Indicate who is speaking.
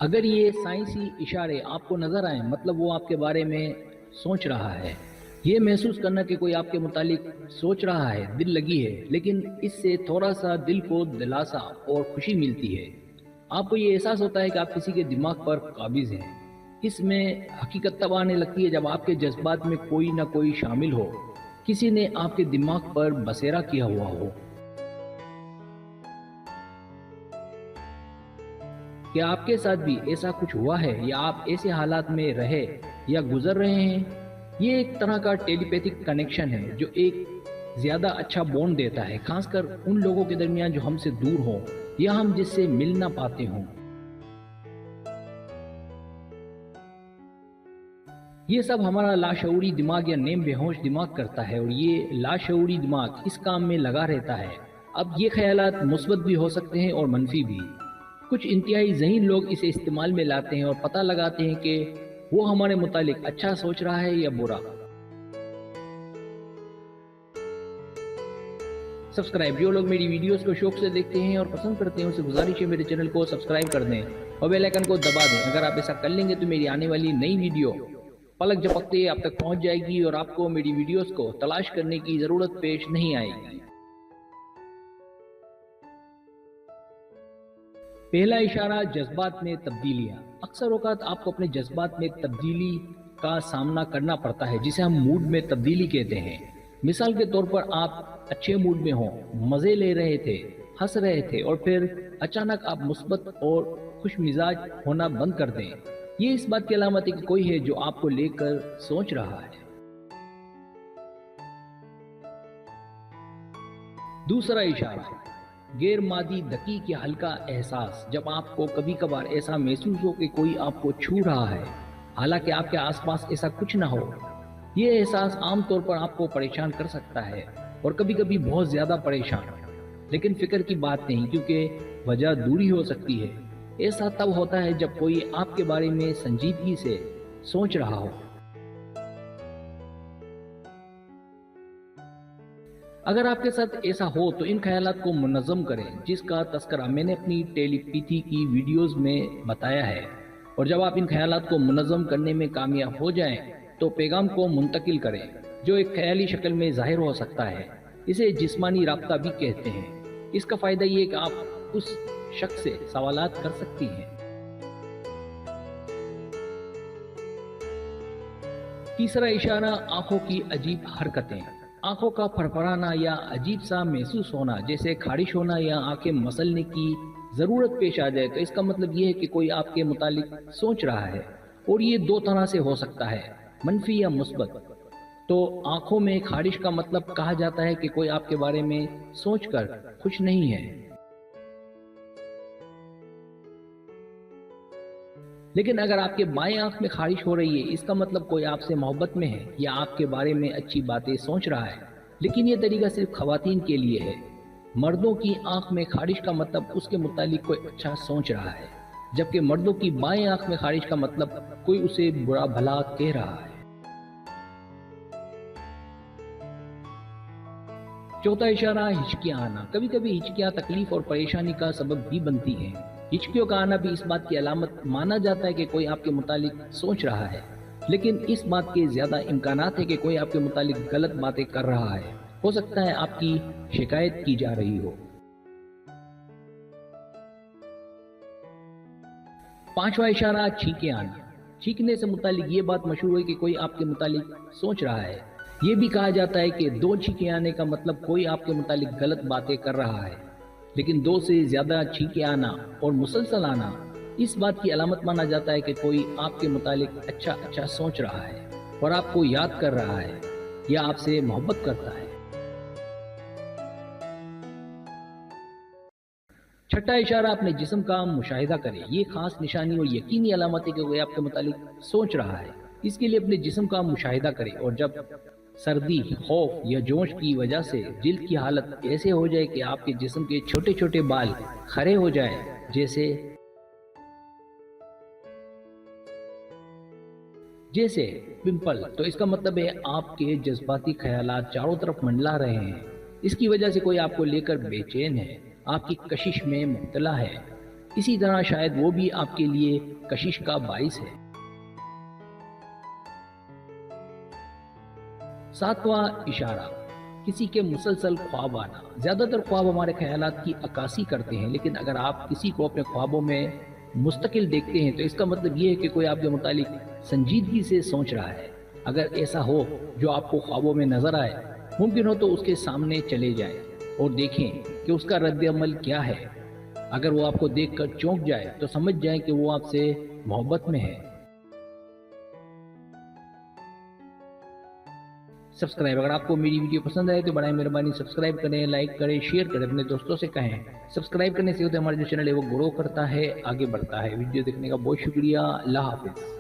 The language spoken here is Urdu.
Speaker 1: اگر یہ سائنسی اشارے آپ کو نظر آئیں مطلب وہ آپ کے بارے میں سوچ رہا ہے۔ یہ محسوس کرنا کہ کوئی آپ کے متعلق سوچ رہا ہے دل لگی ہے، لیکن اس سے تھوڑا سا دل کو دلاسا اور خوشی ملتی ہے۔ آپ کو یہ احساس ہوتا ہے کہ آپ کسی کے دماغ پر قابض ہیں۔ اس میں حقیقت تب آنے لگتی ہے جب آپ کے جذبات میں کوئی نہ کوئی شامل ہو، کسی نے آپ کے دماغ پر بسیرا کیا ہوا ہو۔ کیا آپ کے ساتھ بھی ایسا کچھ ہوا ہے یا آپ ایسے حالات میں رہے یا گزر رہے ہیں؟ یہ ایک طرح کا ٹیلی پیتھک کنیکشن ہے جو ایک زیادہ اچھا بونڈ دیتا ہے، خاص کر ان لوگوں کے درمیان جو ہم سے دور ہوں یا ہم جس سے مل نہ پاتے ہوں۔ یہ سب ہمارا لاشعوری دماغ یا نیم بے ہوش دماغ کرتا ہے، اور یہ لاشعوری دماغ اس کام میں لگا رہتا ہے۔ اب یہ خیالات مثبت بھی ہو سکتے ہیں اور منفی بھی۔ کچھ انتہائی ذہین لوگ اسے استعمال میں لاتے ہیں اور پتہ لگاتے ہیں کہ وہ ہمارے متعلق اچھا سوچ رہا ہے یا برا۔ سبسکرائب، جو لوگ میری ویڈیوز کو شوق سے دیکھتے ہیں اور پسند کرتے ہیں اسے گزارش ہے میرے چینل کو سبسکرائب کر دیں اور بیل آئیکن کو دبا دیں۔ اگر آپ ایسا کر لیں گے تو میری آنے والی نئی ویڈیو پلک جھپکتے آپ تک پہنچ جائے گی اور آپ کو میری ویڈیوز کو تلاش کرنے کی ضرورت پیش نہیں آئے گی۔ پہلا اشارہ، جذبات میں تبدیلیاں۔ اکثر اوقات آپ کو اپنے جذبات میں تبدیلی کا سامنا کرنا پڑتا ہے جسے ہم موڈ میں تبدیلی کہتے ہیں۔ مثال کے طور پر آپ اچھے موڈ میں ہوں، مزے لے رہے تھے، ہنس رہے تھے، اور پھر اچانک آپ مثبت اور خوش مزاج ہونا بند کر دیں۔ یہ اس بات کی علامت ہے کہ کوئی ہے جو آپ کو لے کر سوچ رہا ہے۔ دوسرا اشارہ، غیر مادی دقیق یا ہلکا احساس۔ جب آپ کو کبھی کبھار ایسا محسوس ہو کہ کوئی آپ کو چھو رہا ہے حالانکہ آپ کے آس پاس ایسا کچھ نہ ہو۔ یہ احساس عام طور پر آپ کو پریشان کر سکتا ہے اور کبھی کبھی بہت زیادہ پریشان، لیکن فکر کی بات نہیں کیونکہ وجہ دوری ہو سکتی ہے۔ ایسا تب ہوتا ہے جب کوئی آپ کے بارے میں سنجیدگی سے سوچ رہا ہو۔ اگر آپ کے ساتھ ایسا ہو تو ان خیالات کو منظم کریں، جس کا تذکرہ میں نے اپنی ٹیلی پیتھی کی ویڈیوز میں بتایا ہے، اور جب آپ ان خیالات کو منظم کرنے میں کامیاب ہو جائیں تو پیغام کو منتقل کریں جو ایک خیالی شکل میں ظاہر ہو سکتا ہے۔ اسے جسمانی رابطہ بھی کہتے ہیں۔ اس کا فائدہ یہ ہے کہ آپ اس شخص سے سوالات کر سکتی ہیں۔ تیسرا اشارہ، آنکھوں کی عجیب حرکتیں۔ آنکھوں کا پھرپھرانا یا عجیب سا محسوس ہونا، جیسے خارش ہونا یا آنکھیں مسلنے کی ضرورت پیش آ جائے، تو اس کا مطلب یہ ہے کہ کوئی آپ کے متعلق سوچ رہا ہے، اور یہ دو طرح سے ہو سکتا ہے، منفی یا مثبت۔ تو آنکھوں میں خارش کا مطلب کہا جاتا ہے کہ کوئی آپ کے بارے میں سوچ کر خوش نہیں ہے۔ لیکن اگر آپ کے بائیں آنکھ میں خارش ہو رہی ہے، اس کا مطلب کوئی آپ سے محبت میں ہے یا آپ کے بارے میں اچھی باتیں سوچ رہا ہے۔ لیکن یہ طریقہ صرف خواتین کے لیے ہے۔ مردوں کی آنکھ میں خارش کا مطلب اس کے متعلق کوئی اچھا سوچ رہا ہے، جبکہ مردوں کی بائیں آنکھ میں خارش کا مطلب کوئی اسے برا بھلا کہہ رہا ہے۔ چوتھا اشارہ، ہچکیاں آنا۔ کبھی کبھی ہچکیاں تکلیف اور پریشانی کا سبب بھی بنتی ہیں۔ ہچکیوں کا آنا بھی اس بات کی علامت مانا جاتا ہے کہ کوئی آپ کے متعلق سوچ رہا ہے، لیکن اس بات کے زیادہ امکانات ہے کہ کوئی آپ کے متعلق غلط باتیں کر رہا ہے۔ ہو سکتا ہے آپ کی شکایت کی جا رہی ہو۔ پانچواں اشارہ، چھینکیں آنا۔ چھینکنے سے متعلق یہ بات مشہور ہے کہ کوئی آپ کے متعلق سوچ رہا ہے۔ یہ بھی کہا جاتا ہے کہ دو چھینکیں آنے کا مطلب کوئی آپ کے متعلق غلط باتیں کر رہا ہے، لیکن دو سے زیادہ چھینکیں آنا اور مسلسل آنا اس بات کی علامت مانا جاتا ہے کہ کوئی آپ کے متعلق اچھا سوچ رہا ہے اور آپ کو یاد کر رہا ہے یا آپ سے محبت کرتا ہے۔ چھٹا اشارہ، اپنے جسم کا مشاہدہ کریں۔ یہ خاص نشانی اور یقینی علامت ہے کہ کوئی آپ کے متعلق سوچ رہا ہے۔ اس کے لیے اپنے جسم کا مشاہدہ کریں، اور جب سردی، خوف یا جوش کی وجہ سے جلد کی حالت ایسے ہو جائے کہ آپ کے جسم کے چھوٹے چھوٹے بال کھڑے ہو جائیں، جیسے پمپل، تو اس کا مطلب ہے آپ کے جذباتی خیالات چاروں طرف منڈلا رہے ہیں۔ اس کی وجہ سے کوئی آپ کو لے کر بے چین ہے، آپ کی کشش میں مبتلا ہے۔ اسی طرح شاید وہ بھی آپ کے لیے کشش کا باعث ہے۔ ساتواں اشارہ، کسی کے مسلسل خواب آنا۔ زیادہ تر خواب ہمارے خیالات کی عکاسی کرتے ہیں، لیکن اگر آپ کسی کو اپنے خوابوں میں مستقل دیکھتے ہیں تو اس کا مطلب یہ ہے کہ کوئی آپ کے متعلق سنجیدگی سے سوچ رہا ہے۔ اگر ایسا ہو جو آپ کو خوابوں میں نظر آئے، ممکن ہو تو اس کے سامنے چلے جائیں اور دیکھیں کہ اس کا رد عمل کیا ہے۔ اگر وہ آپ کو دیکھ کر چونک جائے تو سمجھ جائیں کہ وہ آپ سے محبت میں ہے۔ سبسکرائب، اگر آپ کو میری ویڈیو پسند آئے تو برائے مہربانی سبسکرائب کریں، لائک کریں، شیئر کریں، اپنے دوستوں سے کہیں۔ سبسکرائب کرنے سے ہوتا ہے ہمارا جو چینل ہے وہ گرو کرتا ہے، آگے بڑھتا ہے۔ ویڈیو دیکھنے کا بہت شکریہ، اللہ حافظ۔